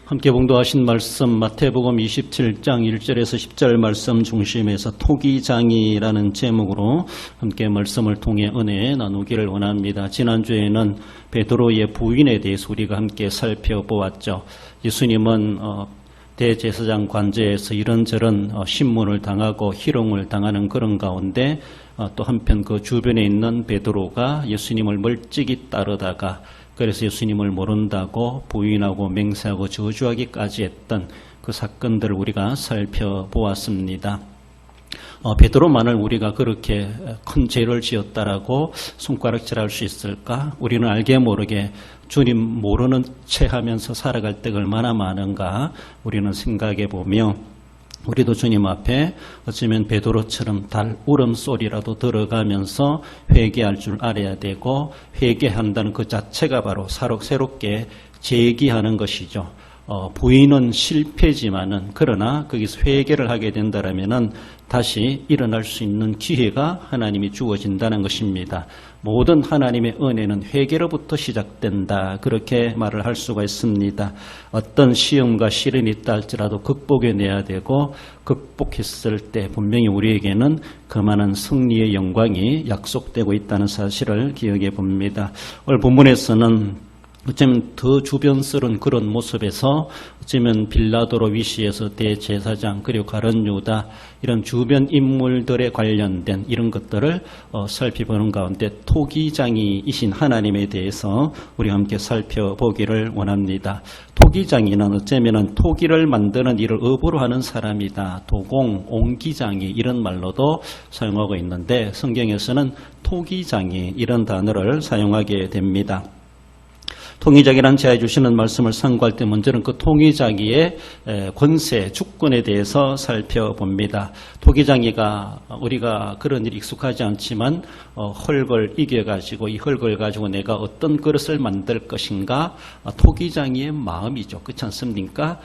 함께 봉독하신 말씀 마태복음 27장 1절에서 10절 말씀 중심에서 토기장이라는 제목으로 함께 말씀을 통해 은혜 나누기를 원합니다. 지난주에는 베드로의 부인에 대해서 우리가 함께 살펴보았죠. 예수님은 대제사장 관저에서 이런저런 신문을 당하고 희롱을 당하는 그런 가운데 또 한편 그 주변에 있는 베드로가 예수님을 멀찍이 따르다가 그래서 예수님을 모른다고 부인하고 맹세하고 저주하기까지 했던 그 사건들을 우리가 살펴보았습니다. 베드로만을 우리가 그렇게 큰 죄를 지었다라고 손가락질할 수 있을까? 우리는 알게 모르게 주님 모르는 채 하면서 살아갈 때가 얼마나 많은가 우리는 생각해 보며 우리도 주님 앞에 어쩌면 베드로처럼 달 울음소리라도 들어가면서 회개할 줄 알아야 되고 회개한다는 그 자체가 바로 새롭게 재기하는 것이죠. 부인은 실패지만은 그러나 거기서 회개를 하게 된다라면은 다시 일어날 수 있는 기회가 하나님이 주어진다는 것입니다. 모든 하나님의 은혜는 회개로부터 시작된다. 그렇게 말을 할 수가 있습니다. 어떤 시험과 시련이 있다 할지라도 극복해내야 되고 극복했을 때 분명히 우리에게는 그만한 승리의 영광이 약속되고 있다는 사실을 기억해 봅니다. 오늘 본문에서는 어쩌면 더 주변스러운 그런 모습에서 어쩌면 빌라도로 위시에서 대제사장 그리고 가룟 유다 이런 주변 인물들에 관련된 이런 것들을 살펴보는 가운데 토기장이이신 하나님에 대해서 우리 함께 살펴보기를 원합니다. 토기장이는 어쩌면 토기를 만드는 일을 업으로 하는 사람이다. 도공, 옹기장이 이런 말로도 사용하고 있는데 성경에서는 토기장이 이런 단어를 사용하게 됩니다. 통일자기란 제해 주시는 말씀을 상고할 때 먼저는 그 통일자기의 권세, 주권에 대해서 살펴봅니다. 토기장이가 우리가 그런 일이 익숙하지 않지만 흙을 이겨가지고 이 흙을 가지고 내가 어떤 그릇을 만들 것인가 토기장이의 마음이죠. 그렇지 않습니까?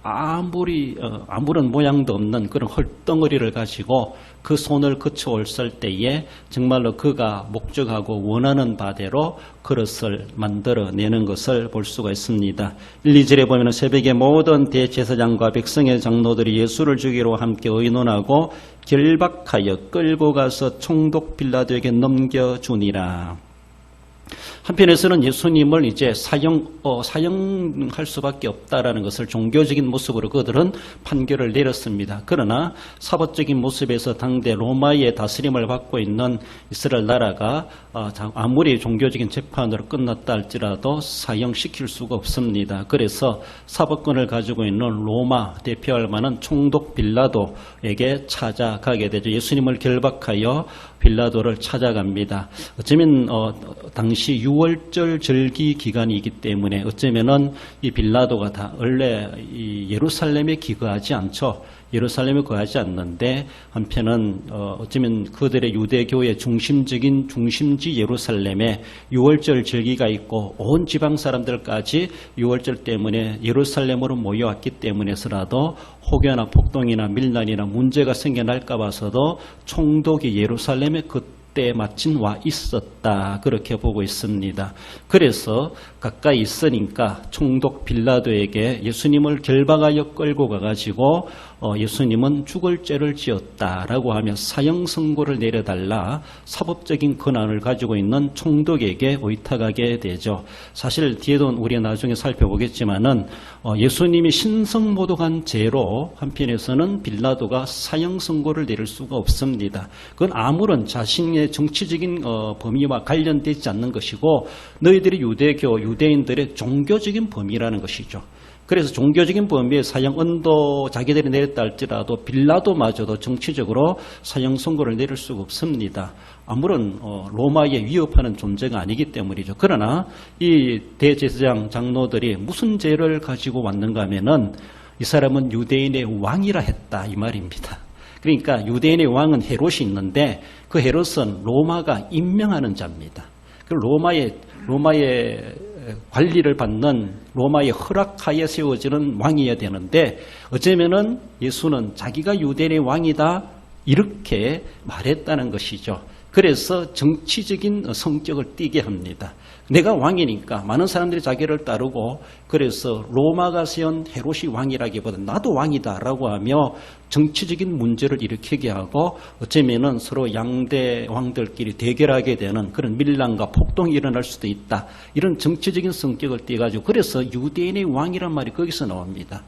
아무런 모양도 없는 그런 흙덩어리를 가지고 그 손을 그쳐올쓸 때에 정말로 그가 목적하고 원하는 바대로 그릇을 만들어내는 것을 볼 수가 있습니다. 1, 2절에 보면 새벽에 모든 대제사장과 백성의 장로들이 예수를 죽이러 함께 의논하고 결박하여 끌고 가서 총독 빌라도에게 넘겨주니라. 한편에서는 예수님을 이제 사형할 수밖에 없다라는 것을 종교적인 모습으로 그들은 판결을 내렸습니다. 그러나 사법적인 모습에서 당대 로마의 다스림을 받고 있는 이스라엘 나라가 아무리 종교적인 재판으로 끝났다 할지라도 사형시킬 수가 없습니다. 그래서 사법권을 가지고 있는 로마 대표할 만한 총독 빌라도에게 찾아가게 되죠. 예수님을 결박하여 빌라도를 찾아갑니다. 어쩌면 당시 6월절 절기 기간이기 때문에 어쩌면은 이 빌라도가 다 원래 이 예루살렘에 기거하지 않죠. 예루살렘에 거하지 않는데 한편은 어쩌면 그들의 유대교의 중심지 예루살렘에 6월절 절기가 있고 온 지방 사람들까지 6월절 때문에 예루살렘으로 모여왔기 때문에서라도 혹여나 폭동이나 밀란이나 문제가 생겨날까 봐서도 총독이 예루살렘에 그때 마침 와 있었다. 그렇게 보고 있습니다. 그래서 가까이 있으니까 총독 빌라도에게 예수님을 결박하여 끌고 가가지고 예수님은 죽을 죄를 지었다라고 하며 사형 선고를 내려달라 사법적인 권한을 가지고 있는 총독에게 의탁하게 되죠. 사실 뒤에도 우리가 나중에 살펴보겠지만은 예수님이 신성모독한 죄로 한편에서는 빌라도가 사형 선고를 내릴 수가 없습니다. 그건 아무런 자신의 정치적인 범위와 관련되지 않는 것이고 너희들이 유대인들의 종교적인 범위라는 것이죠. 그래서 종교적인 범위에 사형 언도 자기들이 내렸다 할지라도 빌라도마저도 정치적으로 사형 선고를 내릴 수가 없습니다. 아무런 로마에 위협하는 존재가 아니기 때문이죠. 그러나 이 대제사장 장로들이 무슨 죄를 가지고 왔는가 하면은 이 사람은 유대인의 왕이라 했다 이 말입니다. 그러니까 유대인의 왕은 헤롯이 있는데 그 헤롯은 로마가 임명하는 자입니다. 그 로마의 관리를 받는 로마의 허락하에 세워지는 왕이어야 되는데 어쩌면은 예수는 자기가 유대인의 왕이다 이렇게 말했다는 것이죠. 그래서 정치적인 성격을 띠게 합니다. 내가 왕이니까 많은 사람들이 자기를 따르고 그래서 로마가 세운 헤롯이 왕이라기보다 나도 왕이다라고 하며 정치적인 문제를 일으키게 하고 어쩌면은 서로 양대 왕들끼리 대결하게 되는 그런 밀란과 폭동이 일어날 수도 있다. 이런 정치적인 성격을 띠가지고 그래서 유대인의 왕이란 말이 거기서 나옵니다.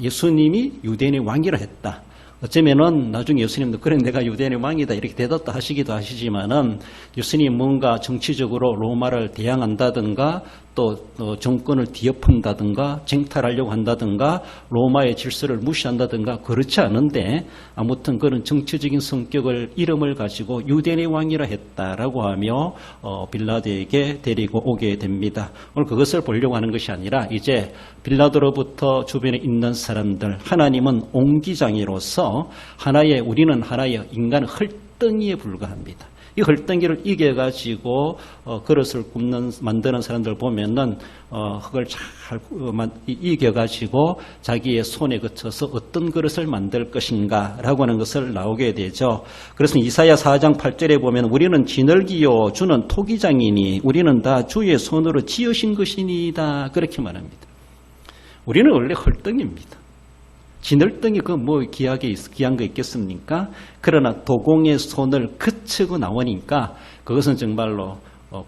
예수님이 유대인의 왕이라 했다. 어쩌면은 나중에 예수님도 그래 내가 유대인의 왕이다 이렇게 대답도 하시기도 하시지만은 예수님이 뭔가 정치적으로 로마를 대항한다든가 또 정권을 뒤엎은다든가 쟁탈하려고 한다든가 로마의 질서를 무시한다든가 그렇지 않은데 아무튼 그런 정치적인 성격을 이름을 가지고 유대인의 왕이라 했다라고 하며 빌라도에게 데리고 오게 됩니다. 오늘 그것을 보려고 하는 것이 아니라 이제 빌라도로부터 주변에 있는 사람들 하나님은 옹기장이로서 우리는 하나의 인간 헐덩이에 불과합니다. 이 헐덩이를 이겨가지고 그릇을 만드는 사람들 보면은 그걸 잘 이겨가지고 자기의 손에 거쳐서 어떤 그릇을 만들 것인가라고 하는 것을 나오게 되죠. 그래서 이사야 4장 8절에 보면 우리는 지늘기요 주는 토기장이니 우리는 다 주의 손으로 지으신 것이니이다 그렇게 말합니다. 우리는 원래 헐덩이입니다. 지늘덩이 귀한 거 있겠습니까? 그러나 도공의 손을 그치고 나오니까 그것은 정말로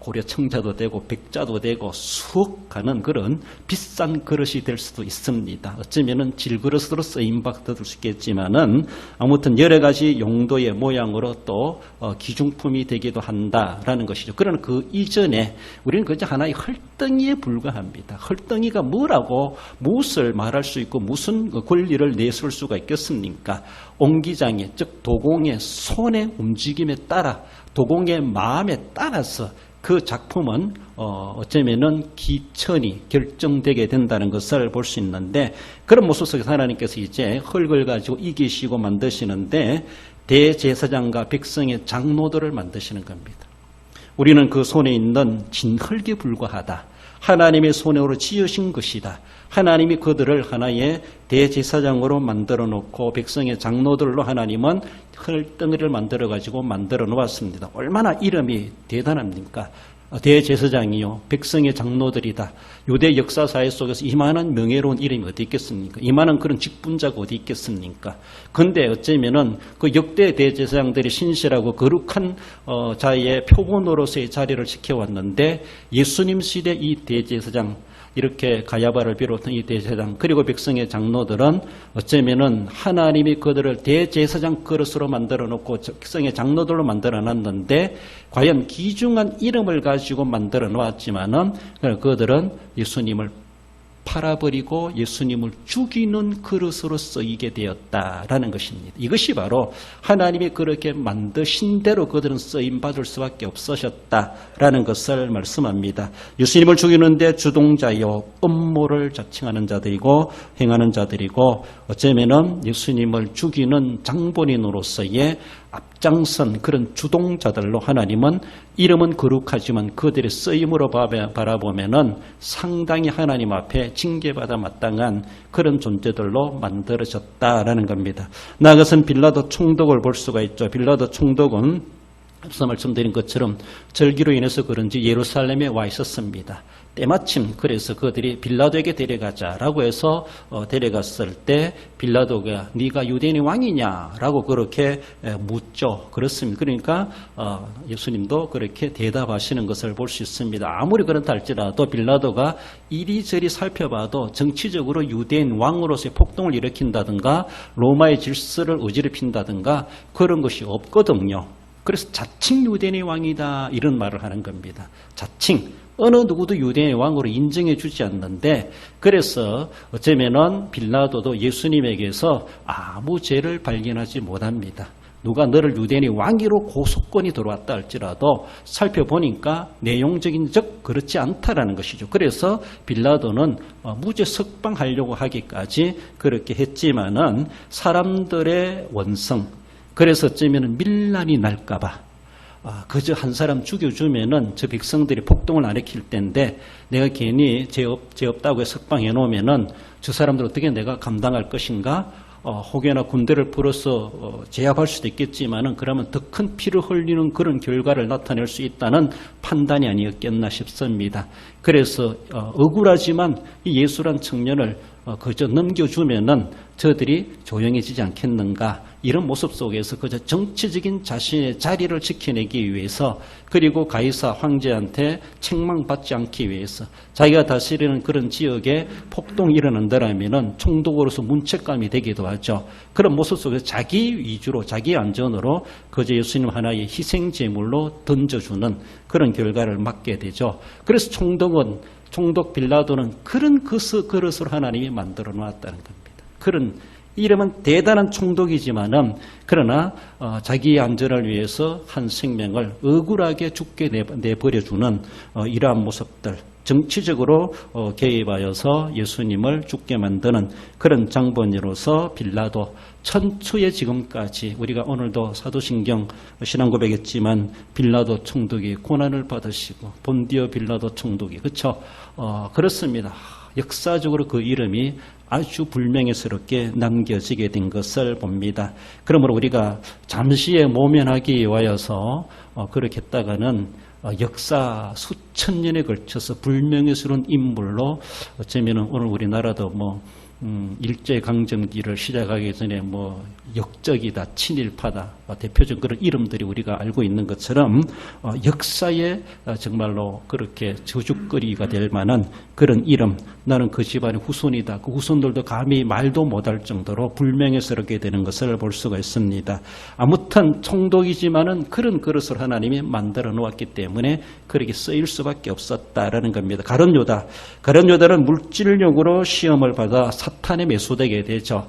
고려 청자도 되고 백자도 되고 수억 가는 그런 비싼 그릇이 될 수도 있습니다. 어쩌면은 질그릇으로 쓰임받을 수 있겠지만은 아무튼 여러 가지 용도의 모양으로 또 기중품이 되기도 한다라는 것이죠. 그러나 그 이전에 우리는 그저 하나의 헐덩이에 불과합니다. 헐덩이가 무엇을 말할 수 있고 무슨 권리를 내세울 수가 있겠습니까? 옹기장의 즉 도공의 손의 움직임에 따라 도공의 마음에 따라서 그 작품은 어쩌면은 기천이 결정되게 된다는 것을 볼 수 있는데 그런 모습 속에서 하나님께서 이제 흙을 가지고 이기시고 만드시는데 대제사장과 백성의 장로들을 만드시는 겁니다. 우리는 그 손에 있는 진흙에 불과하다. 하나님의 손으로 지으신 것이다. 하나님이 그들을 하나의 대제사장으로 만들어 놓고 백성의 장로들로 하나님은 흙덩이를 만들어 가지고 만들어 놓았습니다. 얼마나 이름이 대단합니까? 대제사장이요 백성의 장로들이다. 유대 역사사회 속에서 이만한 명예로운 이름이 어디 있겠습니까? 이만한 그런 직분자가 어디 있겠습니까? 근데 어쩌면은 그 역대 대제사장들이 신실하고 거룩한 자의 표본으로서의 자리를 지켜왔는데 예수님 시대 이 대제사장 이렇게 가야바를 비롯한 이 대제사장 그리고 백성의 장로들은 어쩌면은 하나님이 그들을 대제사장 그릇으로 만들어 놓고 백성의 장로들로 만들어 놨는데 과연 귀중한 이름을 가지고 만들어 놓았지만은 그들은 예수님을 팔아버리고 예수님을 죽이는 그릇으로 쓰이게 되었다라는 것입니다. 이것이 바로 하나님이 그렇게 만드신 대로 그들은 쓰임받을 수밖에 없으셨다라는 것을 말씀합니다. 예수님을 죽이는데 주동자요 음모를 자칭하는 자들이고 행하는 자들이고 어쩌면은 예수님을 죽이는 장본인으로서의 앞장선 그런 주동자들로 하나님은 이름은 거룩하지만 그들의 쓰임으로 바라보면은 상당히 하나님 앞에 징계받아 마땅한 그런 존재들로 만들어졌다라는 겁니다. 나아가서는 빌라도 총독을 볼 수가 있죠. 빌라도 총독은 앞서 말씀드린 것처럼 절기로 인해서 그런지 예루살렘에 와 있었습니다. 때마침 그래서 그들이 빌라도에게 데려가자라고 해서 데려갔을 때 빌라도가 네가 유대인의 왕이냐라고 그렇게 묻죠. 그렇습니다. 그러니까 예수님도 그렇게 대답하시는 것을 볼 수 있습니다. 아무리 그렇다 할지라도 빌라도가 이리저리 살펴봐도 정치적으로 유대인 왕으로서의 폭동을 일으킨다든가 로마의 질서를 어지럽힌다든가 그런 것이 없거든요. 그래서 자칭 유대인의 왕이다 이런 말을 하는 겁니다. 자칭 어느 누구도 유대인의 왕으로 인정해 주지 않는데 그래서 어쩌면은 빌라도도 예수님에게서 아무 죄를 발견하지 못합니다. 누가 너를 유대인의 왕위로 고소권이 들어왔다 할지라도 살펴보니까 내용적인 적 그렇지 않다라는 것이죠. 그래서 빌라도는 무죄 석방하려고 하기까지 그렇게 했지만은 사람들의 원성 그래서 어쩌면 밀란이 날까봐 그저 한 사람 죽여주면은 저 백성들이 폭동을 안 일으킬 텐데 내가 괜히 죄 없다고 석방해 놓으면은 저 사람들 어떻게 내가 감당할 것인가? 혹여나 군대를 풀어서 제압할 수도 있겠지만은 그러면 더 큰 피를 흘리는 그런 결과를 나타낼 수 있다는 판단이 아니었겠나 싶습니다. 그래서 억울하지만 이 예수란 청년을 그저 넘겨주면은 저들이 조용해지지 않겠는가, 이런 모습 속에서 그저 정치적인 자신의 자리를 지켜내기 위해서, 그리고 가이사 황제한테 책망받지 않기 위해서, 자기가 다스리는 그런 지역에 폭동이 일어난다라면은 총독으로서 문책감이 되기도 하죠. 그런 모습 속에서 자기 위주로, 자기 안전으로 그저 예수님 하나의 희생 제물로 던져주는 그런 결과를 맞게 되죠. 그래서 총독 빌라도는 그런 그릇을 하나님이 만들어 놨다는 겁니다. 그런 이름은 대단한 총독이지만은 그러나 자기의 안전을 위해서 한 생명을 억울하게 죽게 내버려주는 이러한 모습들, 정치적으로 개입하여서 예수님을 죽게 만드는 그런 장본인으로서 빌라도, 천추의 지금까지 우리가 오늘도 사도신경 신앙고백했지만 빌라도 총독이 고난을 받으시고 본디오 빌라도 총독이, 그렇죠? 그렇습니다. 역사적으로 그 이름이 아주 불명예스럽게 남겨지게 된 것을 봅니다. 그러므로 우리가 잠시의 모면하기 위하여서 그렇게 했다가는 역사 수천 년에 걸쳐서 불명예스러운 인물로, 어쩌면 오늘 우리나라도 일제강점기를 시작하기 전에 역적이다, 친일파다, 대표적인 그런 이름들이 우리가 알고 있는 것처럼 역사에 정말로 그렇게 저주거리가 될 만한 그런 이름, 나는 그 집안의 후손이다, 그 후손들도 감히 말도 못할 정도로 불명예스럽게 되는 것을 볼 수가 있습니다. 아무튼 총독이지만은 그런 그릇을 하나님이 만들어 놓았기 때문에 그렇게 쓰일 수밖에 없었다라는 겁니다. 가룟 유다는 물질력으로 시험을 받아 사탄에 매수되게 되죠.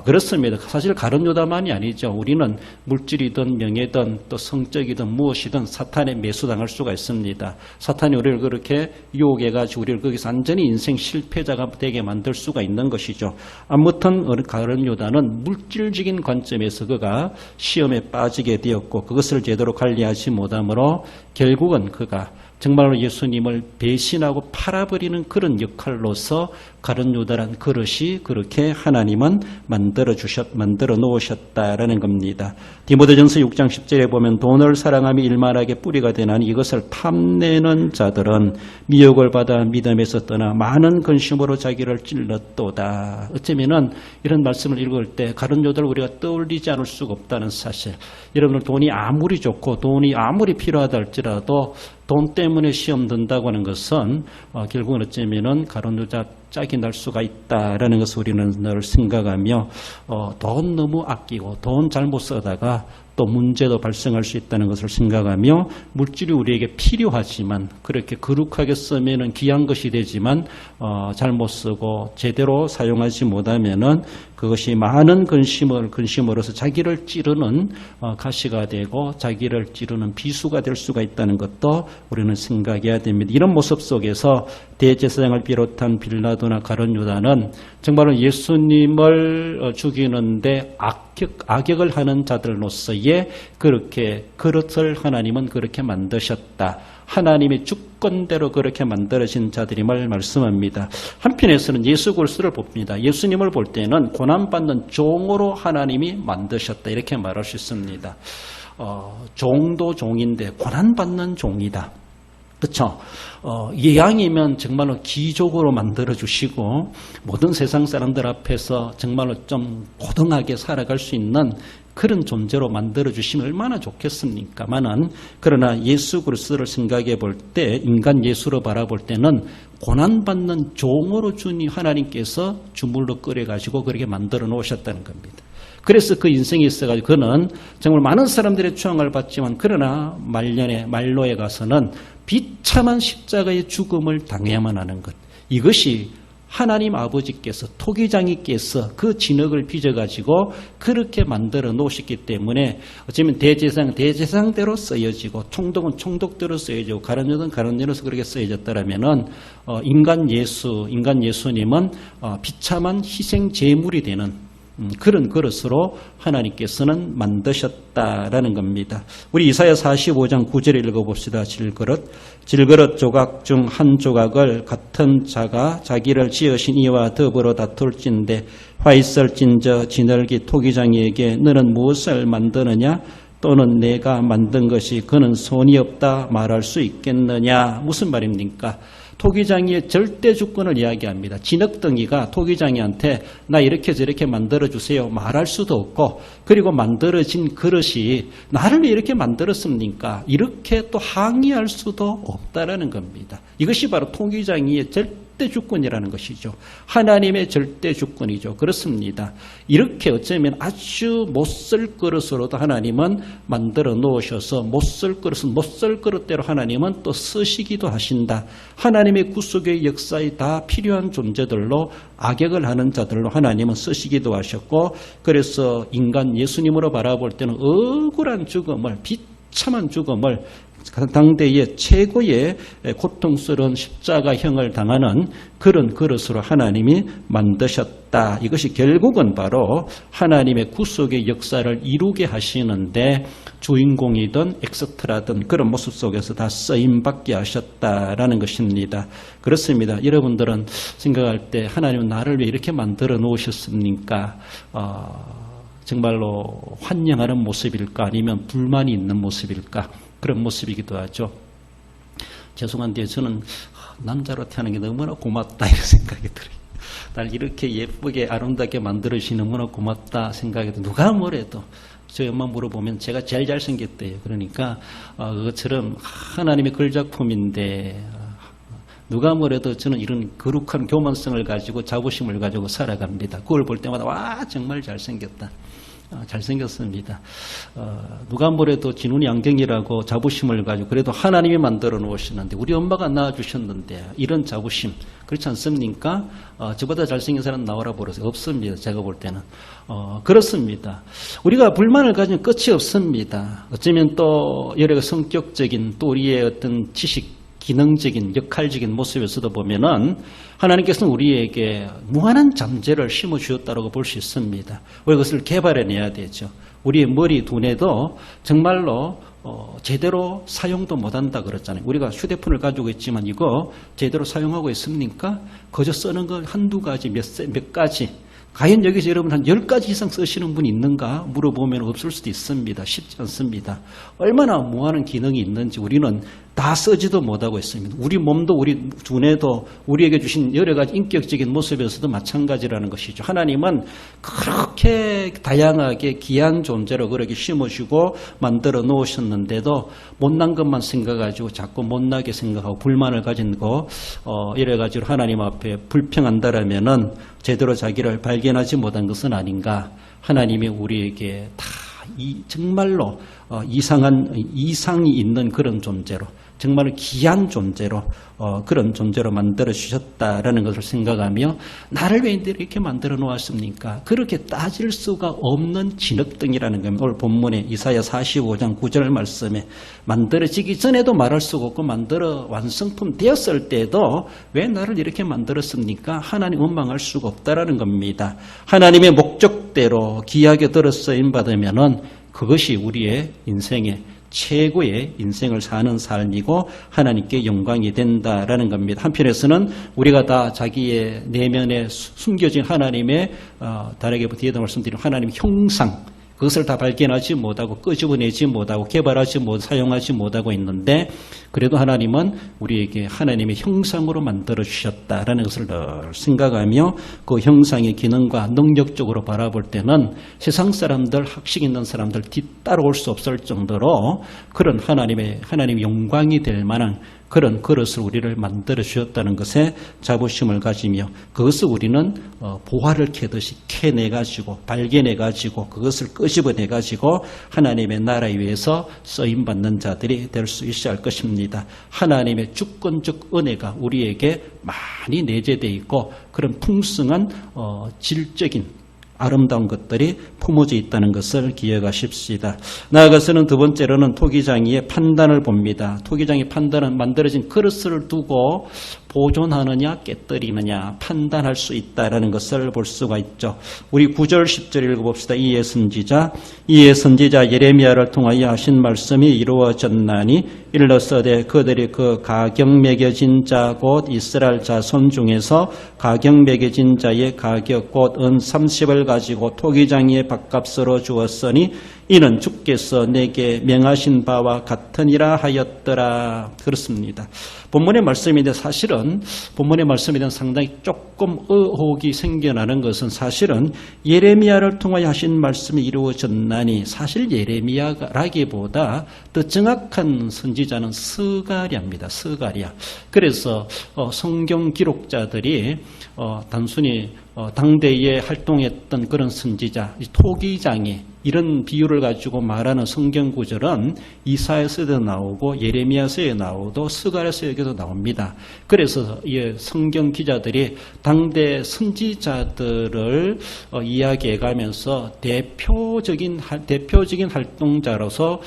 그렇습니다. 사실 가룟 유다만이 아니죠. 우리는 물질이든 명예든 또 성적이든 무엇이든 사탄에 매수당할 수가 있습니다. 사탄이 우리를 그렇게 유혹해가지고 우리를 거기서 완전히 인생 실패자가 되게 만들 수가 있는 것이죠. 아무튼 가룟 유다는 물질적인 관점에서 그가 시험에 빠지게 되었고, 그것을 제대로 관리하지 못하므로 결국은 그가 정말로 예수님을 배신하고 팔아버리는 그런 역할로서 가룟 유다란 그릇이 그렇게 하나님은 만들어 놓으셨다라는 겁니다. 디모데전서 6장 10절에 보면 돈을 사랑함이 일만하게 뿌리가 되나니 이것을 탐내는 자들은 미혹을 받아 믿음에서 떠나 많은 근심으로 자기를 찔렀도다. 어쩌면은 이런 말씀을 읽을 때 가룟 유다를 우리가 떠올리지 않을 수가 없다는 사실. 여러분들 돈이 아무리 좋고 돈이 아무리 필요하다 할지라도 돈 때문에 시험 든다고 하는 것은 결국은 어쩌면은 가룟 유다 짝이 날 수가 있다라는 것을 우리는 늘 생각하며 돈 너무 아끼고 돈 잘못 쓰다가 또 문제도 발생할 수 있다는 것을 생각하며, 물질이 우리에게 필요하지만 그렇게 거룩하게 쓰면은 귀한 것이 되지만 잘못 쓰고 제대로 사용하지 못하면은 그것이 많은 근심으로서 자기를 찌르는 가시가 되고 자기를 찌르는 비수가 될 수가 있다는 것도 우리는 생각해야 됩니다. 이런 모습 속에서 대제사장을 비롯한 빌라도나 가룟 유다는 정말로 예수님을 죽이는데 악역을 하는 자들로서의 그렇게 그릇을 하나님은 그렇게 만드셨다. 하나님의 주권대로 그렇게 만들어진 자들임을 말씀합니다. 한편에서는 예수 그리스도를 봅니다. 예수님을 볼 때는 고난받는 종으로 하나님이 만드셨다, 이렇게 말할 수 있습니다. 종도 종인데 고난받는 종이다. 그렇죠? 예양이면 정말로 기족으로 만들어주시고 모든 세상 사람들 앞에서 정말로 좀 고등하게 살아갈 수 있는 그런 존재로 만들어주시면 얼마나 좋겠습니까만은, 그러나 예수 그리스도를 생각해 볼 때, 인간 예수로 바라볼 때는 고난받는 종으로 주님 하나님께서 주물러 끓여가지고 그렇게 만들어 놓으셨다는 겁니다. 그래서 그 인생이 있어가지고 그는 정말 많은 사람들의 추앙을 받지만, 그러나 말로에 가서는 비참한 십자가의 죽음을 당해야만 하는 것. 이것이 하나님 아버지께서, 토기장이께서 그 진흙을 빚어가지고 그렇게 만들어 놓으셨기 때문에 어쩌면 대제사장대로 쓰여지고, 총독은 총독대로 쓰여지고, 가룟 유다는 가룟 유다로서 그렇게 쓰여졌다라면은 인간 예수님은 비참한 희생 제물이 되는, 그런 그릇으로 하나님께서는 만드셨다라는 겁니다. 우리 이사야 45장 9절 읽어봅시다. 질그릇 조각 중 한 조각을 같은 자가 자기를 지으신 이와 더불어 다툴진대 화 있을진저 지늘기 토기장이에게 너는 무엇을 만드느냐 또는 내가 만든 것이 그는 손이 없다 말할 수 있겠느냐. 무슨 말입니까? 토기장이의 절대 주권을 이야기합니다. 진흙덩이가 토기장이한테 나 이렇게 저렇게 만들어주세요 말할 수도 없고, 그리고 만들어진 그릇이 나를 왜 이렇게 만들었습니까? 이렇게 또 항의할 수도 없다라는 겁니다. 이것이 바로 토기장이의 절대 주권이라는 것이죠. 하나님의 절대 주권이죠. 그렇습니다. 이렇게 어쩌면 아주 못쓸 그릇으로도 하나님은 만들어 놓으셔서 못쓸 그릇은 못쓸 그릇대로 하나님은 또 쓰시기도 하신다. 하나님의 구속의 역사에 다 필요한 존재들로 악역을 하는 자들로 하나님은 쓰시기도 하셨고, 그래서 인간 예수님으로 바라볼 때는 억울한 죽음을, 비참한 죽음을, 당대의 최고의 고통스러운 십자가형을 당하는 그런 그릇으로 하나님이 만드셨다. 이것이 결국은 바로 하나님의 구속의 역사를 이루게 하시는데 주인공이든 엑스트라든 그런 모습 속에서 다 쓰임받게 하셨다라는 것입니다. 그렇습니다. 여러분들은 생각할 때 하나님은 나를 왜 이렇게 만들어 놓으셨습니까? 정말로 환영하는 모습일까 아니면 불만이 있는 모습일까? 그런 모습이기도 하죠. 죄송한데 저는 남자로 태어난 게 너무나 고맙다 이런 생각이 들어요. 날 이렇게 예쁘게 아름답게 만들어주시니 너무나 고맙다 생각이 들어요. 누가 뭐래도 저희 엄마 물어보면 제가 제일 잘생겼대요. 그러니까 그것처럼 하나님의 걸작품인데 누가 뭐래도 저는 이런 거룩한 교만성을 가지고 자부심을 가지고 살아갑니다. 그걸 볼 때마다 와 정말 잘생겼다. 잘생겼습니다. 누가 뭐래도 진훈이 안경이라고 자부심을 가지고 그래도 하나님이 만들어 놓으시는데 우리 엄마가 낳아주셨는데 이런 자부심 그렇지 않습니까? 저보다 잘생긴 사람 나오라 보러서 없습니다. 제가 볼 때는. 그렇습니다. 우리가 불만을 가지면 끝이 없습니다. 어쩌면 또 여러 성격적인 또 우리의 어떤 지식 기능적인 역할적인 모습에서도 보면은 하나님께서는 우리에게 무한한 잠재를 심어주었다고 볼 수 있습니다. 우리 그것을 개발해내야 되죠. 우리의 머리 두뇌도 정말로 제대로 사용도 못한다 그랬잖아요. 우리가 휴대폰을 가지고 있지만 이거 제대로 사용하고 있습니까? 거저 쓰는 거 한두 가지 몇 가지. 과연 여기서 여러분 한 10가지 이상 쓰시는 분이 있는가 물어보면 없을 수도 있습니다. 쉽지 않습니다. 얼마나 무한한 기능이 있는지 우리는 다 쓰지도 못하고 있습니다. 우리 몸도 우리 두뇌도 우리에게 주신 여러 가지 인격적인 모습에서도 마찬가지라는 것이죠. 하나님은 그렇게 다양하게 귀한 존재로 그렇게 심으시고 만들어 놓으셨는데도 못난 것만 생각하고 자꾸 못나게 생각하고 불만을 가진 거 여러 가지로 하나님 앞에 불평한다라면은 제대로 자기를 발견하지 못한 것은 아닌가. 하나님이 우리에게 다 정말로 이상이 있는 그런 존재로 정말 귀한 존재로 그런 존재로 만들어 주셨다라는 것을 생각하며 나를 왜 이렇게 만들어 놓았습니까? 그렇게 따질 수가 없는 진흙덩이라는 겁니다. 오늘 본문에 이사야 45장 9절 말씀에 만들어지기 전에도 말할 수가 없고 만들어 완성품 되었을 때도 왜 나를 이렇게 만들었습니까? 하나님 원망할 수가 없다라는 겁니다. 하나님의 목적대로 귀하게 들어 쓰임 받으면은 그것이 우리의 인생의 최고의 인생을 사는 삶이고 하나님께 영광이 된다라는 겁니다. 한편에서는 우리가 다 자기의 내면에 숨겨진 하나님의 다르게 뒤에도 말씀드린 하나님의 형상 그것을 다 발견하지 못하고 끄집어내지 못하고 개발하지 못 사용하지 못하고 있는데 그래도 하나님은 우리에게 하나님의 형상으로 만들어 주셨다라는 것을 늘 생각하며 그 형상의 기능과 능력적으로 바라볼 때는 세상 사람들 학식 있는 사람들 뒤따라올 수 없을 정도로 그런 하나님의 영광이 될 만한 그런 그릇을 우리를 만들어 주셨다는 것에 자부심을 가지며 그것을 우리는 보화를 캐듯이 캐내가지고 발견해가지고 그것을 끄집어내가지고 하나님의 나라에 위해서 쓰임받는 자들이 될 수 있어야 할 것입니다. 하나님의 주권적 은혜가 우리에게 많이 내재되어 있고 그런 풍성한 질적인 아름다운 것들이 품어져 있다는 것을 기억하십시다. 나아가서는 두 번째로는 토기장이의 판단을 봅니다. 토기장의 판단은 만들어진 그릇을 두고 보존하느냐 깨뜨리느냐 판단할 수 있다라는 것을 볼 수가 있죠. 우리 9절 10절 읽어봅시다. 이에 선지자 예레미야를 통하여 하신 말씀이 이루어졌나니 일러서되 그들이 그 가격 매겨진 자 곧 이스라엘 자손 중에서 가격 매겨진 자의 가격 곧 은 30을 가지고 토기장이의 밥값으로 주었으니 이는 주께서 내게 명하신 바와 같으니라 하였더라. 그렇습니다. 본문의 말씀인데 사실은 본문의 말씀에 대한 상당히 조금 의혹이 생겨나는 것은 사실은 예레미야를 통하여 하신 말씀이 이루어졌나니 사실 예레미야라기보다 더 정확한 선지자는 스가랴입니다. 스가랴. 그래서 성경 기록자들이 단순히 당대에 활동했던 그런 선지자, 토기장이 이런 비유를 가지고 말하는 성경 구절은 이사야서에도 나오고 예레미야서에 나오고 스가랴서에도 나옵니다. 그래서 이 성경 기자들이 당대 선지자들을 이야기해가면서 대표적인 활동자로서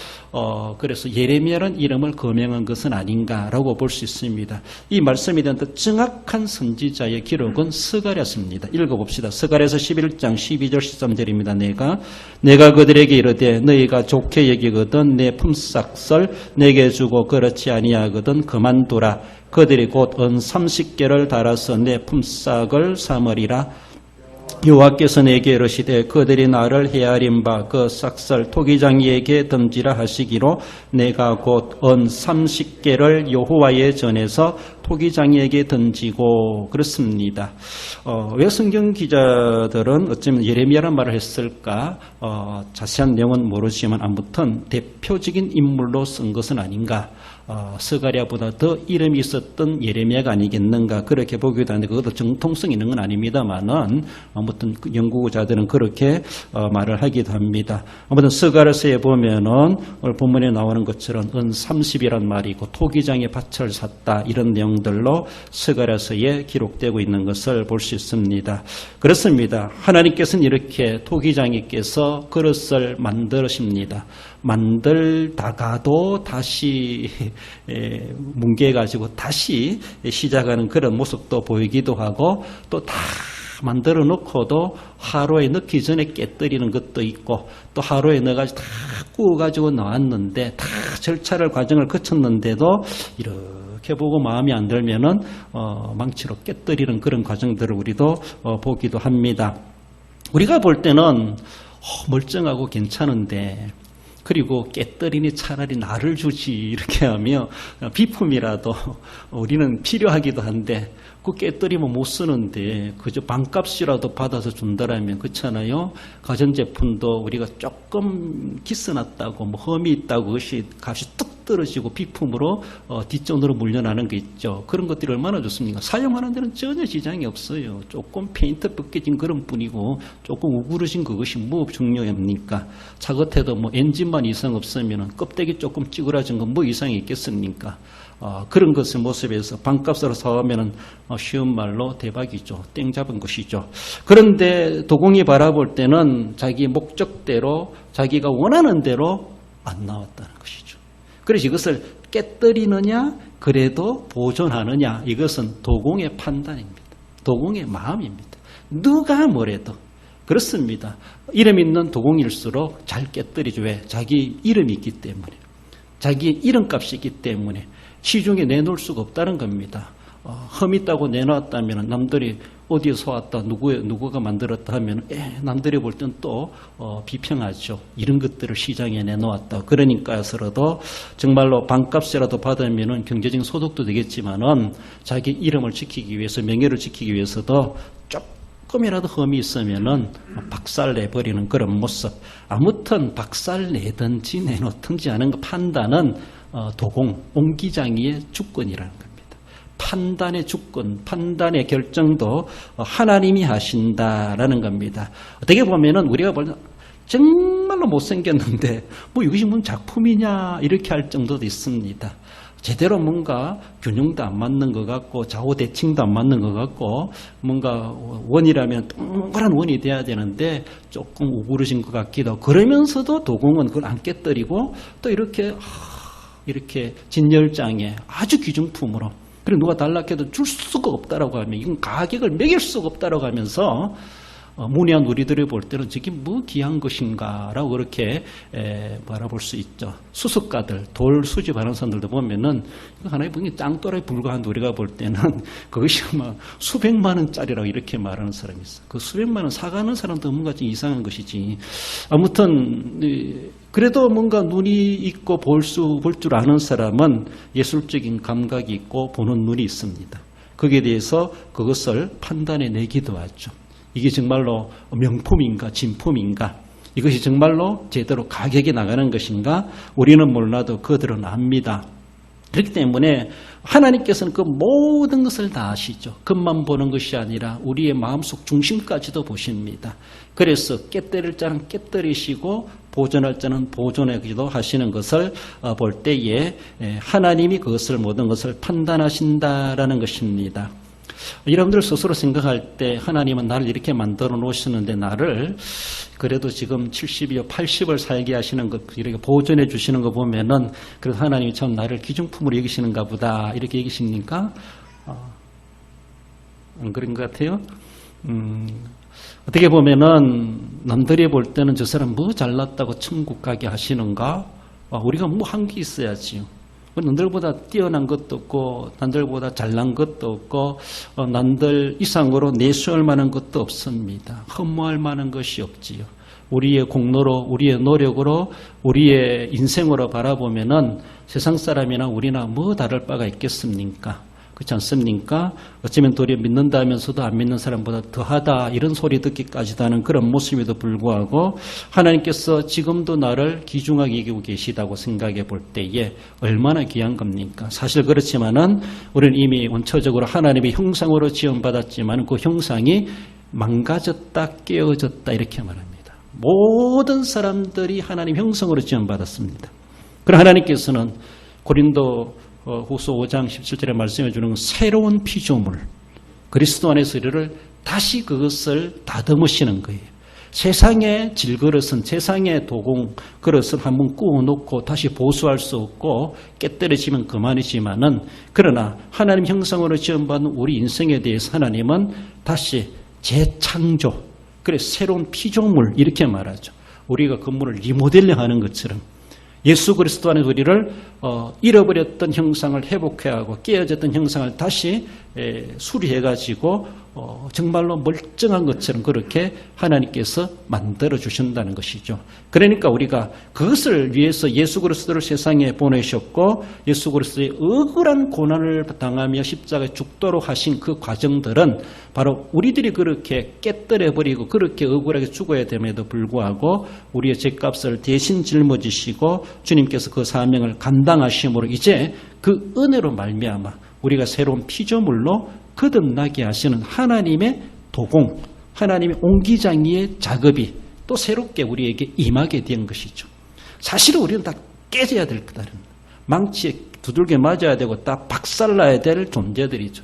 그래서 예레미야라는 이름을 거명한 것은 아닌가라고 볼 수 있습니다. 이 말씀에 대한 더 정확한 선지자의 기록은 스가랴서입니다. 읽어봅시다. 스가랴서 11장 12절 13절입니다. 내가 그들에게 이르되 너희가 좋게 여기거든 내 품삯을 내게 주고 그렇지 아니하거든 그만두라. 그들이 곧 은 30개를 달아서 내 품삯을 삼으리라. 여호와께서 내게 이르시되 그들이 나를 헤아린 바 그 싹을 토기장이에게 던지라 하시기로 내가 곧 은 30개를 여호와의 전에서 토기장이에게 던지고 그렇습니다. 왜 성경 기자들은 어쩌면 예레미야란 말을 했을까? 자세한 내용은 모르지만 아무튼 대표적인 인물로 쓴 것은 아닌가? 스가랴보다 더 이름이 있었던 예레미야가 아니겠는가 그렇게 보기도 하는데 그것도 정통성 있는 건 아닙니다만은 아무튼 연구자들은 그렇게 말을 하기도 합니다. 아무튼 스가랴서에 보면은 오늘 본문에 나오는 것처럼 은 30이란 말이고 토기장의 밭을 샀다 이런 내용들로 스가랴서에 기록되고 있는 것을 볼 수 있습니다. 그렇습니다. 하나님께서는 이렇게 토기장이께서 그릇을 만드십니다. 만들다가도 다시 뭉개가지고 다시 시작하는 그런 모습도 보이기도 하고 또 다 만들어 놓고도 하루에 넣기 전에 깨뜨리는 것도 있고 또 하루에 넣어가지고 다 구워가지고 나왔는데 다 절차를 과정을 거쳤는데도 이렇게 보고 마음이 안 들면은 망치로 깨뜨리는 그런 과정들을 우리도 보기도 합니다. 우리가 볼 때는 멀쩡하고 괜찮은데 그리고 깨뜨리니 차라리 나를 주지 이렇게 하며 비품이라도 우리는 필요하기도 한데 그 깨뜨리면 못 쓰는데 그저 반값이라도 받아서 준다라면 그렇잖아요. 가전제품도 우리가 조금 기스났다고 뭐 흠이 있다고 그것이 값이 뚝 떨어지고 비품으로 뒷전으로 물려나는 게 있죠. 그런 것들이 얼마나 좋습니까? 사용하는 데는 전혀 지장이 없어요. 조금 페인트 벗겨진 그런 뿐이고 조금 우그러진 그것이 뭐 중요합니까? 차 겉에도 뭐 엔진만 이상 없으면 껍데기 조금 찌그러진 건 뭐 이상이 있겠습니까? 그런 것의 모습에서 반값으로 사오면 쉬운 말로 대박이죠. 땡 잡은 것이죠. 그런데 도공이 바라볼 때는 자기 목적대로 자기가 원하는 대로 안 나왔다는 것이죠. 그래서 이것을 깨뜨리느냐 그래도 보존하느냐 이것은 도공의 판단입니다. 도공의 마음입니다. 누가 뭐래도 그렇습니다. 이름 있는 도공일수록 잘 깨뜨리죠. 왜? 자기 이름이 있기 때문에 자기 이름값이 있기 때문에 시중에 내놓을 수가 없다는 겁니다. 흠 있다고 내놓았다면 남들이 어디에서 왔다 누구가 만들었다 하면 남들이 볼 땐 또 비평하죠. 이런 것들을 시장에 내놓았다. 그러니까서라도 정말로 반값이라도 받으면 경제적인 소득도 되겠지만은 자기 이름을 지키기 위해서 명예를 지키기 위해서도 조금이라도 흠이 있으면은 박살내버리는 그런 모습. 아무튼 박살내든지 내놓든지 하는 그 판단은 도공, 옹기장이의 주권이라는 겁니다. 판단의 주권, 판단의 결정도 하나님이 하신다라는 겁니다. 어떻게 보면은 우리가 볼 때 정말로 못생겼는데 뭐 이것이 뭔 작품이냐 이렇게 할 정도도 있습니다. 제대로 뭔가 균형도 안 맞는 것 같고 좌우 대칭도 안 맞는 것 같고 뭔가 원이라면 동그란 원이 돼야 되는데 조금 우그러진 것 같기도 하고 그러면서도 도공은 그걸 안 깨뜨리고 또 이렇게 진열장에 아주 귀중품으로 그리고 누가 달라고 해도 줄 수가 없다라고 하면 이건 가격을 매길 수가 없다라고 하면서 문의한 우리들이 볼 때는 저게 뭐 귀한 것인가라고 그렇게 바라볼 수 있죠. 수습가들, 돌 수집하는 사람들도 보면은 이거 하나의 분이 짱돌에 불과한 우리가 볼 때는 그것이 막 수백만 원짜리라고 이렇게 말하는 사람이 있어. 그 수백만 원 사가는 사람도 뭔가 좀 이상한 것이지. 아무튼 그래도 뭔가 눈이 있고 볼 줄 아는 사람은 예술적인 감각이 있고 보는 눈이 있습니다. 거기에 대해서 그것을 판단해 내기도 하죠. 이게 정말로 명품인가 진품인가, 이것이 정말로 제대로 가격이 나가는 것인가, 우리는 몰라도 그들은 압니다. 그렇기 때문에 하나님께서는 그 모든 것을 다 아시죠. 겉만 보는 것이 아니라 우리의 마음속 중심까지도 보십니다. 그래서 깨뜨릴 자는 깨뜨리시고 보존할 자는 보존하기도 하시는 것을 볼 때에 하나님이 그것을 모든 것을 판단하신다라는 것입니다. 여러분들 스스로 생각할 때 하나님은 나를 이렇게 만들어 놓으시는데 나를 그래도 지금 70이요 80을 살게 하시는 것, 이렇게 보존해 주시는 거 보면은 그래도 하나님이 참 나를 기중품으로 여기시는가 보다 이렇게 여기십니까? 안 그런 것 같아요? 어떻게 보면은 남들이 볼 때는 저 사람 뭐 잘났다고 천국 가게 하시는가? 우리가 뭐 한 게 있어야지요. 남들보다 뛰어난 것도 없고 남들보다 잘난 것도 없고 남들 이상으로 내수할 만한 것도 없습니다. 허무할 만한 것이 없지요. 우리의 공로로 우리의 노력으로 우리의 인생으로 바라보면은 세상 사람이나 우리나 뭐 다를 바가 있겠습니까? 그렇지 않습니까? 어쩌면 도리어 믿는다면서도 안 믿는 사람보다 더하다 이런 소리 듣기까지도 하는 그런 모습에도 불구하고 하나님께서 지금도 나를 귀중하게 여기고 계시다고 생각해 볼 때에 얼마나 귀한 겁니까? 사실 그렇지만은 우리는 이미 원초적으로 하나님의 형상으로 지음받았지만 그 형상이 망가졌다 깨어졌다 이렇게 말합니다. 모든 사람들이 하나님 형상으로 지음받았습니다. 그러나 하나님께서는 고린도 후서 5장 17절에 말씀해 주는 새로운 피조물 그리스도 안에서 우리를 다시 그것을 다듬으시는 거예요. 세상의 질그릇은 세상의 도공 그릇을 한번 구워놓고 다시 보수할 수 없고 깨뜨려지면 그만이지만은 그러나 하나님 형상으로 지음받은 우리 인생에 대해서 하나님은 다시 재창조, 그래서 새로운 피조물 이렇게 말하죠. 우리가 건물을 리모델링하는 것처럼 예수 그리스도 안에 우리를 잃어버렸던 형상을 회복해하고 깨어졌던 형상을 다시 수리해가지고 정말로 멀쩡한 것처럼 그렇게 하나님께서 만들어 주신다는 것이죠. 그러니까 우리가 그것을 위해서 예수 그리스도를 세상에 보내셨고 예수 그리스도의 억울한 고난을 당하며 십자가에 죽도록 하신 그 과정들은 바로 우리들이 그렇게 깨뜨려버리고 그렇게 억울하게 죽어야 됨에도 불구하고 우리의 죄값을 대신 짊어지시고 주님께서 그 사명을 감당하심으로 이제 그 은혜로 말미암아 우리가 새로운 피조물로 거듭나게 하시는 하나님의 도공, 하나님의 옹기장이의 작업이 또 새롭게 우리에게 임하게 된 것이죠. 사실은 우리는 다 깨져야 될 거다. 망치에 두들겨 맞아야 되고 다 박살나야 될 존재들이죠.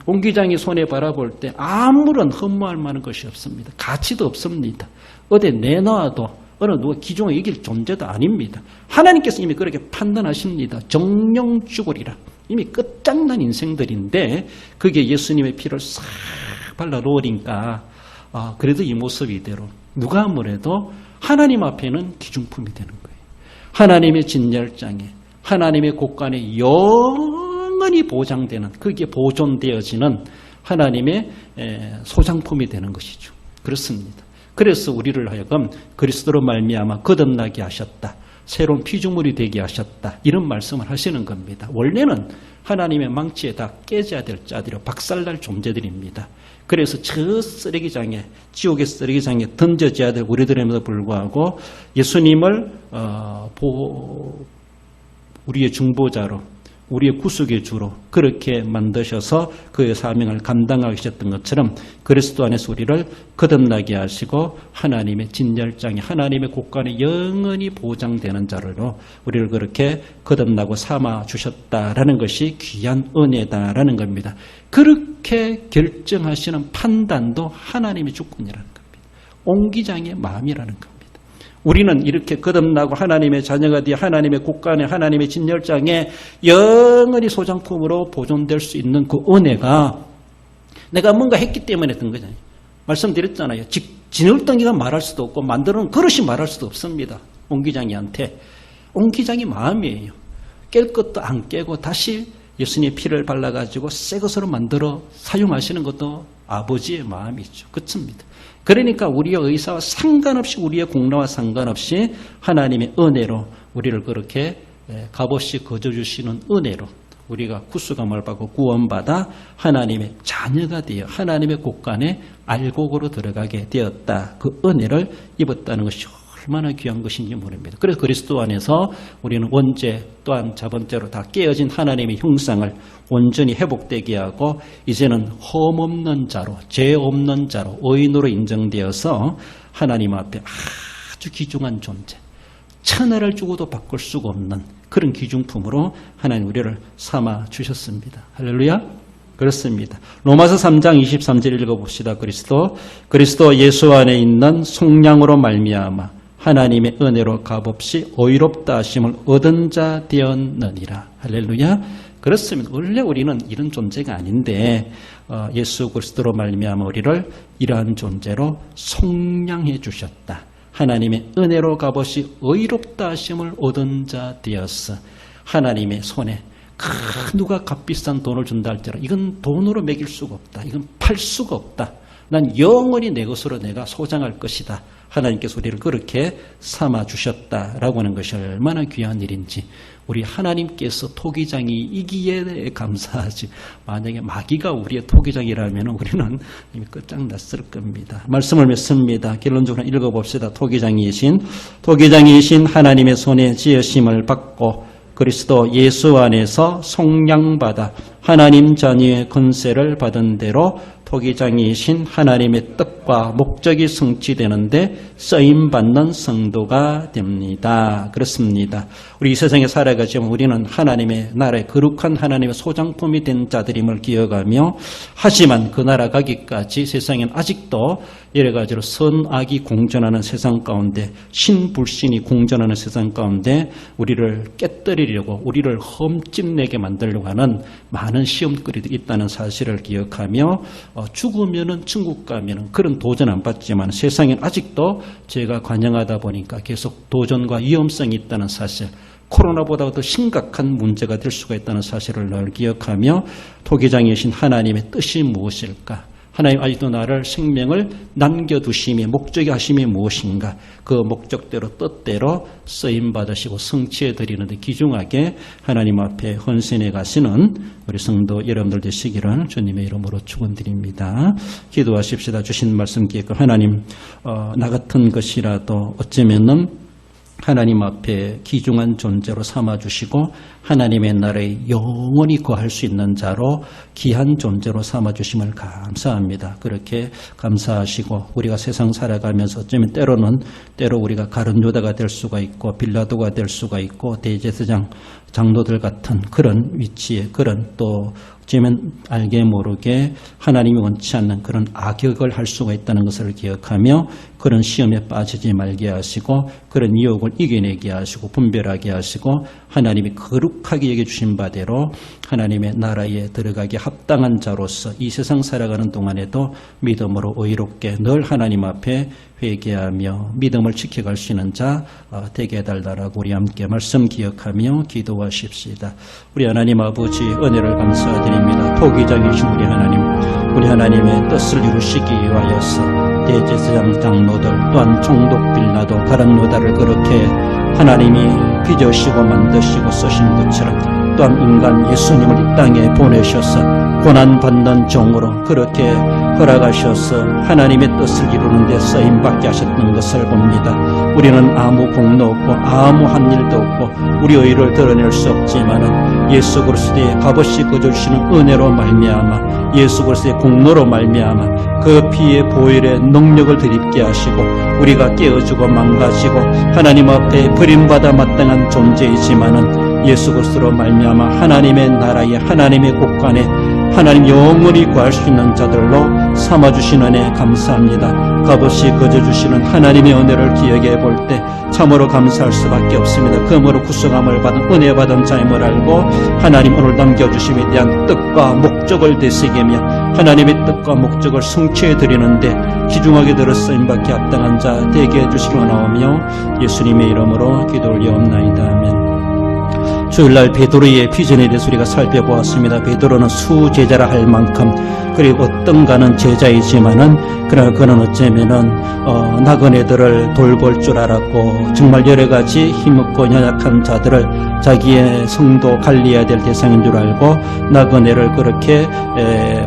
옹기장이 손에 바라볼 때 아무런 허무할 만한 것이 없습니다. 가치도 없습니다. 어디 내놔도 어느 누가 기중에 이길 존재도 아닙니다. 하나님께서 이미 그렇게 판단하십니다. 정령 죽으리라. 이미 끝장난 인생들인데 그게 예수님의 피를 싹 발라놓으니까 그래도 이 모습 이대로 누가 뭐래도 하나님 앞에는 기중품이 되는 거예요. 하나님의 진열장에 하나님의 곳간에 영원히 보장되는 그게 보존되어지는 하나님의 소장품이 되는 것이죠. 그렇습니다. 그래서 우리를 하여금 그리스도로 말미암아 거듭나게 하셨다. 새로운 피조물이 되게 하셨다. 이런 말씀을 하시는 겁니다. 원래는 하나님의 망치에 다 깨져야 될 자들이 박살날 존재들입니다. 그래서 저 쓰레기장에 지옥의 쓰레기장에 던져져야 될 우리들임에도 불구하고 예수님을 우리의 중보자로 우리의 구속의 주로 그렇게 만드셔서 그의 사명을 감당하게 하셨던 것처럼 그리스도 안에서 우리를 거듭나게 하시고 하나님의 진열장에 하나님의 곳간에 영원히 보장되는 자로 우리를 그렇게 거듭나고 삼아 주셨다라는 것이 귀한 은혜다라는 겁니다. 그렇게 결정하시는 판단도 하나님의 주권이라는 겁니다. 옹기장의 마음이라는 겁니다. 우리는 이렇게 거듭나고 하나님의 자녀가 되어 하나님의 국간에 하나님의 진열장에 영원히 소장품으로 보존될 수 있는 그 은혜가 내가 뭔가 했기 때문에 된 거잖아요. 말씀드렸잖아요. 진흙덩이가 말할 수도 없고 만드는 그릇이 말할 수도 없습니다. 옹기장이한테. 옹기장이 마음이에요. 깰 것도 안 깨고 다시 예수님의 피를 발라가지고 새 것으로 만들어 사용하시는 것도 아버지의 마음이죠. 그렇습니다. 그러니까 우리의 의사와 상관없이 우리의 공로와 상관없이 하나님의 은혜로 우리를 그렇게 값없이 거저주시는 은혜로 우리가 구수감을 받고 구원받아 하나님의 자녀가 되어 하나님의 곳간에 알곡으로 들어가게 되었다. 그 은혜를 입었다는 것이 얼마나 귀한 것인지 모릅니다. 그래서 그리스도 안에서 우리는 원죄 또한 자번째로 다 깨어진 하나님의 형상을 온전히 회복되게 하고 이제는 험없는 자로 죄 없는 자로 의인으로 인정되어서 하나님 앞에 아주 귀중한 존재, 천하를 주고도 바꿀 수가 없는 그런 귀중품으로 하나님 우리를 삼아 주셨습니다. 할렐루야. 그렇습니다. 로마서 3장 23절 읽어봅시다. 그리스도 예수 안에 있는 속량으로 말미암아 하나님의 은혜로 값없이 의롭다 하심을 얻은 자 되었느니라. 할렐루야. 그렇습니다. 원래 우리는 이런 존재가 아닌데 예수 그리스도로 말미암아 우리를 이러한 존재로 속량해 주셨다. 하나님의 은혜로 값없이 의롭다 하심을 얻은 자 되었어. 하나님의 손에 누가 값비싼 돈을 준다 할지라도 이건 돈으로 매길 수가 없다. 이건 팔 수가 없다. 난 영원히 내 것으로 내가 소장할 것이다. 하나님께서 우리를 그렇게 삼아주셨다라고 하는 것이 얼마나 귀한 일인지 우리 하나님께서 토기장이이기에 감사하지 만약에 마귀가 우리의 토기장이라면 우리는 이미 끝장났을 겁니다. 말씀을 맺습니다. 결론적으로 읽어봅시다. 토기장이신 하나님의 손에 지으심을 받고 그리스도 예수 안에서 속량받아 하나님 자녀의 권세를 받은 대로 토기장이신 하나님의 뜻과 목적이 성취되는데 쓰임받는 성도가 됩니다. 그렇습니다. 우리 이 세상에 살아가지만 우리는 하나님의 나라의 거룩한 하나님의 소장품이 된 자들임을 기억하며 하지만 그 나라 가기까지 세상엔 아직도 여러 가지로 선악이 공존하는 세상 가운데 신불신이 공존하는 세상 가운데 우리를 깨뜨리려고 우리를 험찜내게 만들려고 하는 많은 시험거리도 있다는 사실을 기억하며 죽으면은 천국 가면은 그런 도전 안 받지만 세상엔 아직도 죄가 관영하다 보니까 계속 도전과 위험성이 있다는 사실, 코로나보다 더 심각한 문제가 될 수가 있다는 사실을 늘 기억하며 토기장이신 하나님의 뜻이 무엇일까? 하나님 아직도 나를 생명을 남겨두심이 목적이 하심이 무엇인가? 그 목적대로 뜻대로 쓰임받으시고 성취해드리는데 귀중하게 하나님 앞에 헌신해 가시는 우리 성도 여러분들 되시기를 주님의 이름으로 축원드립니다. 기도하십시다. 주신 말씀 기억과 하나님 나 같은 것이라도 어쩌면은 하나님 앞에 귀중한 존재로 삼아주시고 하나님의 나라에 영원히 거할 수 있는 자로 귀한 존재로 삼아주심을 감사합니다. 그렇게 감사하시고 우리가 세상 살아가면서 어쩌면 때로 우리가 가룟 유다가 될 수가 있고 빌라도가 될 수가 있고 대제사장 장로들 같은 그런 위치에 그런 또 어쩌면 알게 모르게 하나님이 원치 않는 그런 악역을 할 수가 있다는 것을 기억하며 그런 시험에 빠지지 말게 하시고 그런 유혹을 이겨내게 하시고 분별하게 하시고 하나님이 거룩하게 여겨주신 바대로 하나님의 나라에 들어가기 합당한 자로서 이 세상 살아가는 동안에도 믿음으로 의롭게 늘 하나님 앞에 회개하며 믿음을 지켜갈 수 있는 자 되게 해달라고 우리 함께 말씀 기억하며 기도하십시다. 우리 하나님 아버지 은혜를 감사드립니다. 토기장이신 우리 하나님의 뜻을 이루시기 위하여서 대제사장 장로들 또한 총독 빌라도 가룟 유다를 그렇게 하나님이 빚으시고 만드시고 쓰신 것처럼 또한 인간 예수님을 이 땅에 보내셔서 고난받는 종으로 그렇게 허락하셔서 하나님의 뜻을 이루는 데 쓰임받게 하셨던 것을 봅니다. 우리는 아무 공로 없고 아무 한 일도 없고 우리 의를 드러낼 수 없지만 예수 그리스도의 값없이 거저주시는 은혜로 말미암아 예수 그리스도의 공로로 말미암아 그 피의 보혈의 능력을 드립게 하시고 우리가 깨어지고 망가지고 하나님 앞에 버림받아 마땅한 존재이지만은 예수 그리스도로 말미암아 하나님의 나라에 하나님의 곳간에 하나님 영원히 구할 수 있는 자들로 삼아주신 은혜 감사합니다. 값없이 거저 주시는 하나님의 은혜를 기억해 볼 때 참으로 감사할 수밖에 없습니다. 그러므로 구속함을 받은 은혜 받은 자임을 알고 하나님 오늘 남겨주심에 대한 뜻과 목적을 되새기며 하나님의 뜻과 목적을 성취해 드리는데 귀중하게 들어 쓰임받기 합당한 자 되게 해주시기 원하오며 예수님의 이름으로 기도 올리옵나이다. 아멘. 주일날 베드로의 비전에 대해서 우리가 살펴보았습니다. 베드로는 수제자라 할 만큼 그리고 어떤가는 제자이지만은 그러나 그는 어쩌면은 나그네들을 돌볼 줄 알았고 정말 여러 가지 힘없고 연약한 자들을 자기의 성도 관리해야 될 대상인 줄 알고 나그네를 그렇게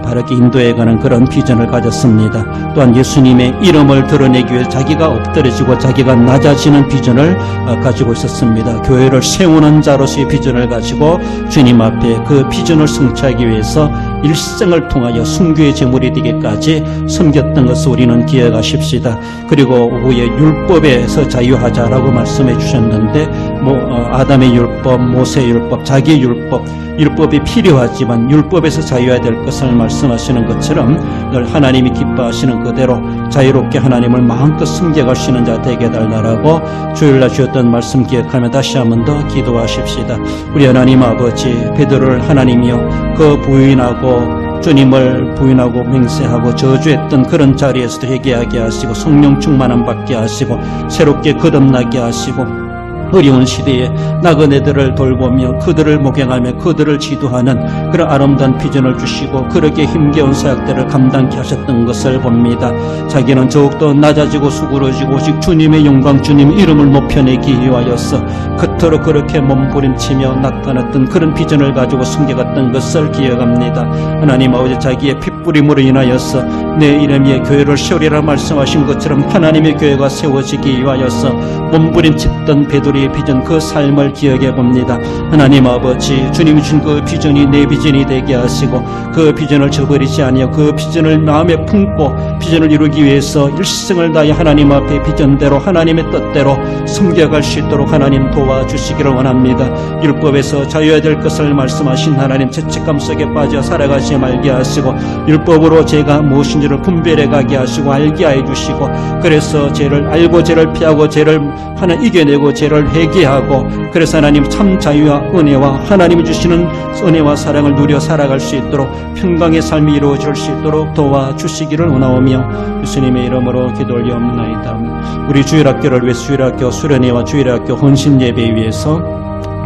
바르게 인도해가는 그런 비전을 가졌습니다. 또한 예수님의 이름을 드러내기 위해 자기가 엎드려지고 자기가 낮아지는 비전을 가지고 있었습니다. 교회를 세우는 자로서의 비전을 가지고 주님 앞에 그 비전을 성취하기 위해서 일생을 통하여 순교의 제물이 되기까지 섬겼던 것을 우리는 기억하십시다. 그리고 오후에 율법에서 자유하자라고 말씀해 주셨는데 아담의 율법, 모세의 율법, 자기의 율법이 필요하지만 율법에서 자유해야 될 것을 말씀하시는 것처럼 늘 하나님이 기뻐하시는 그대로 자유롭게 하나님을 마음껏 섬겨갈 수 있는 자 되게 해달라고 주일날 주셨던 말씀 기억하며 다시 한 번 더 기도하십시다. 우리 하나님 아버지, 베드로를 하나님이여 그 부인하고 주님을 부인하고 맹세하고 저주했던 그런 자리에서도 회개하게 하시고 성령 충만함 받게 하시고 새롭게 거듭나게 하시고 어려운 시대에 나그네들을 돌보며 그들을 목양하며 그들을 지도하는 그런 아름다운 비전을 주시고 그렇게 힘겨운 사역들을 감당케 하셨던 것을 봅니다. 자기는 더욱더 낮아지고 수그러지고 오직 주님의 영광, 주님의 이름을 높여내기 위하여서 그토록 그렇게 몸부림치며 나타났던 그런 비전을 가지고 숨겨갔던 것을 기억합니다. 하나님 아버지, 자기의 핏부림으로 인하여서 내 이름의 교회를 세우리라 말씀하신 것처럼 하나님의 교회가 세워지기 위하여서 몸부림쳤던 베드로의 비전, 그 삶을 기억해 봅니다. 하나님 아버지, 주님이 준 그 비전이 내 비전이 되게 하시고 그 비전을 저버리지 아니하여 그 비전을 마음에 품고 비전을 이루기 위해서 일생을 다해 하나님 앞에 비전대로 하나님의 뜻대로 섬겨갈 수 있도록 하나님 도와주시기를 원합니다. 율법에서 자유해야 될 것을 말씀하신 하나님, 죄책감 속에 빠져 살아가지 말게 하시고 율법으로 죄가 무엇인지를 분별해 가게 하시고 알게 해 주시고 그래서 죄를 알고 죄를 피하고 죄를 하나 이겨내고 죄를 회개하고 그래서 하나님 참 자유와 은혜와 하나님이 주시는 은혜와 사랑을 누려 살아갈 수 있도록 평강의 삶이 이루어질 수 있도록 도와주시기를 원하오며 예수님의 이름으로 기도 올리옵나이다. 우리 주일학교를 위해 주일학교 수련회와 주일학교 헌신예배 위해서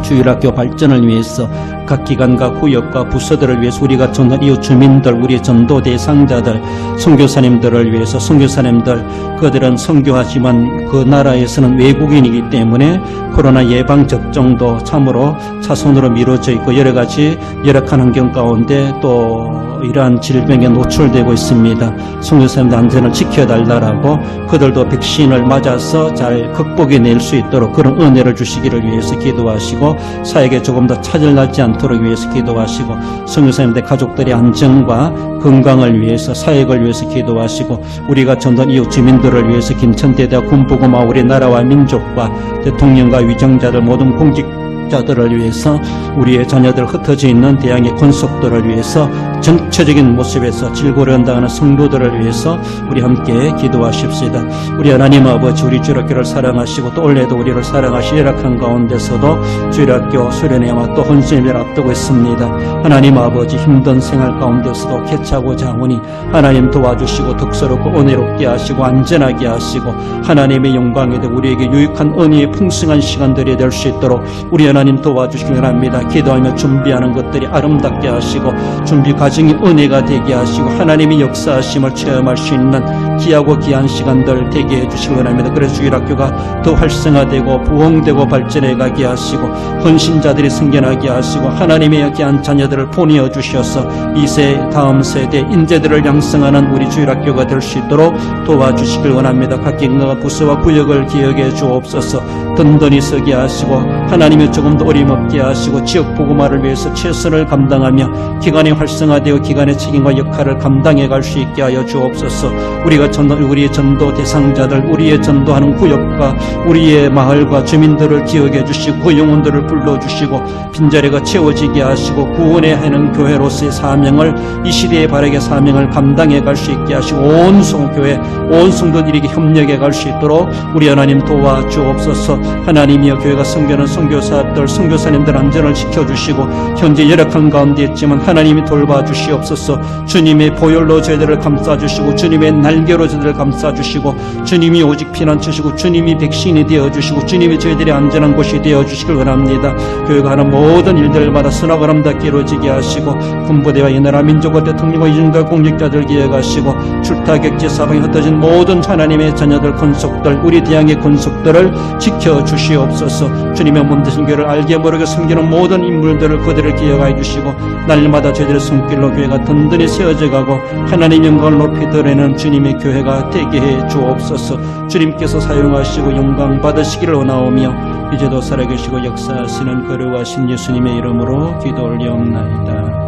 주일학교 발전을 위해서 각 기관과 구역과 부서들을 위해서 우리가 전한 이웃 주민들, 우리의 전도 대상자들, 선교사님들을 위해서 선교사님들, 그들은 선교하지만 그 나라에서는 외국인이기 때문에 코로나 예방 접종도 참으로 차선으로 미뤄져 있고 여러 가지 열악한 환경 가운데 또 이러한 질병에 노출되고 있습니다. 선교사님들 안전을 지켜달라고 그들도 백신을 맞아서 잘 극복해낼 수 있도록 그런 은혜를 주시기를 위해서 기도하시고 사역에 조금 더 차질 나지 않도록 위해서 기도하시고 선교사님들 가족들의 안전과 건강을 위해서 사역을 위해서 기도하시고 우리가 전도한 이웃 주민들을 위해서 김천대대와 군부고마 우리 나라와 민족과 대통령과 위정자들 모든 공직자들을 위해서 우리의 자녀들 흩어져 있는 대양의 권속들을 위해서 전체적인 모습에서 질고려 한다는 성도들을 위해서 우리 함께 기도하십시다. 우리 하나님 아버지, 우리 주일학교를 사랑하시고 또 올해도 우리를 사랑하시 열악한 가운데서도 주일학교 수련회와 또 헌신예배를 앞두고 있습니다. 하나님 아버지, 힘든 생활 가운데서도 개차고 장원이 하나님 도와주시고 덕스럽고 은혜롭게 하시고 안전하게 하시고 하나님의 영광에 대해 우리에게 유익한 은혜의 풍성한 시간들이 될 수 있도록 우리 하나님 도와주시기 바랍니다. 기도하며 준비하는 것들이 아름답게 하시고 준비 과정이 은혜가 되게 하시고 하나님의 역사하심을 체험할 수 있는 귀하고 귀한 시간들 되게 해주시기 원합니다. 그래서 주일학교가 더 활성화되고 부흥되고 발전해 가게 하시고 헌신자들이 생겨나게 하시고 하나님의 귀한 자녀들을 보내어 주셔서 2세 다음 세대 인재들을 양성하는 우리 주일학교가 될 수 있도록 도와주시길 원합니다. 각 기관과 부서와 구역을 기억해 주옵소서. 든든히 서게 하시고 하나님이 조금 더 어림없게 하시고 지역 복음화를 위해서 최선을 감당하며 기관이 활성화되어 기관의 책임과 역할을 감당해 갈 수 있게 하여 주옵소서. 우리의 전도 대상자들, 우리의 전도하는 구역과 우리의 마을과 주민들을 기억해 주시고 그 영혼들을 불러주시고 빈자리가 채워지게 하시고 구원해 하는 교회로서의 사명을 이 시대의 바르게 사명을 감당해 갈 수 있게 하시고 온 성교회 온 성도들에게 협력해 갈 수 있도록 우리 하나님 도와주옵소서. 하나님이여 교회가 섬기는 선교사들 선교사님들 안전을 지켜주시고 현재 열악한 가운데 있지만 하나님이 돌봐주시옵소서. 주님의 보혈로 저희들을 감싸주시고 주님의 날개로 저희들을 감싸주시고 주님이 오직 피난처시고 주님이 백신이 되어주시고 주님이 저희들의 안전한 곳이 되어주시길 원합니다. 교회가 하는 모든 일들마다 선하고 아름답게 이루어지게 하시고 군부대와 이 나라 민족과 대통령과 이중과 공직자들 기억하시고 출타격지 사방에 흩어진 모든 하나님의 자녀들 권속들 우리 대항의 권속들을 지켜주시옵소서. 주님의 몸되신 교회를 알게 모르게 섬기는 모든 인물들을 그들을 기억하여 주시고 날마다 저희들의 손길로 교회가 든든히 세워져 가고 하나님 영광을 높이 드러내는 주님의 교회가 되게 해 주옵소서. 주님께서 사용하시고 영광 받으시기를 원하오며 이제도 살아계시고 역사하시는 거룩하신 예수님의 이름으로 기도 올리옵나이다.